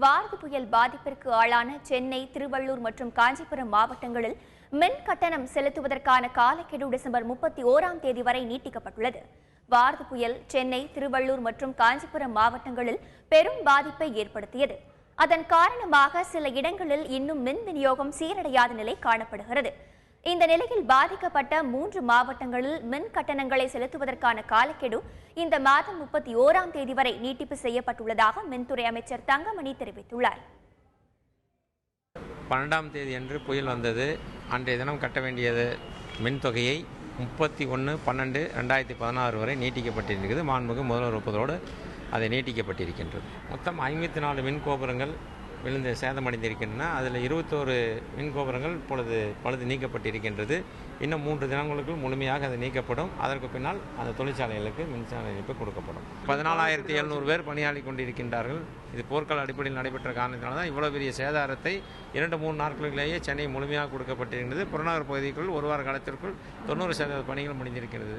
வார்து புயல் பாதிப்பிற்கு ஆளான சென்னை, திருவள்ளூர் மற்றும் காஞ்சிபுரம் மாவட்டங்களில் மின் கட்டணம் செலுத்துவதற்கான காலக்கெடு டிசம்பர் 31ஆம் தேதி வரை நீட்டிக்கப்பட்டுள்ளது. வார்து புயல் சென்னை, திருவள்ளூர் மற்றும் காஞ்சிபுரம் மாவட்டங்களில் பெரும் பாதிப்பை ஏற்படுத்தியது. அதன் காரணமாக சில இடங்களில் இன்னும் மின் விநியோகம் சீரடையாத நிலை காணப்படுகிறது. இந்த நிலையில் பாதிக்கப்பட்ட 3 மாவட்டங்களில் மின் கட்டணங்களை செலுத்துவதற்கான காலக்கெடு இந்த மாதம் 31ஆம் தேதி வரை நீட்டிப்பு செய்யப்பட்டுள்ளதாக மின்துறை அமைச்சர் தங்கமணி தெரிவித்துள்ளார். 12ஆம் தேதி அன்று புயல் வந்தது. அன்றைய தினம் கட்ட வேண்டியது மின் தொகையை 31/12/2016 வரை நீட்டிக்கப்பட்டிருக்கிறது. மாண்புமிகு முதல்வர் ஒப்புதலோடு அதை நீட்டிக்கப்பட்டிருக்கின்றது. மொத்தம் 54 மின் கோபுரங்கள் விழுந்து சேதமடைந்திருக்கின்றன. அதில் 21 மின் கோபுரங்கள் இப்பொழுது பழுது நீக்கப்பட்டிருக்கின்றது. இன்னும் 3 தினங்களுக்குள் முழுமையாக அது நீக்கப்படும். அதற்கு பின்னால் அந்த தொழிற்சாலைகளுக்கு மின்சார இணைப்பு கொடுக்கப்படும். 14,700 பேர் பணியாற்றி கொண்டிருக்கின்றார்கள். இது போர்க்கால அடிப்படையில் நடைபெற்ற காரணத்தினால தான் இவ்வளவு பெரிய சேதாரத்தை 2-3 நாட்களிலேயே சென்னை முழுமையாக கொடுக்கப்பட்டிருக்கிறது. புறநகர் பகுதிக்குள் ஒரு வார காலத்திற்குள் 90% பணிகள் முடிந்திருக்கிறது.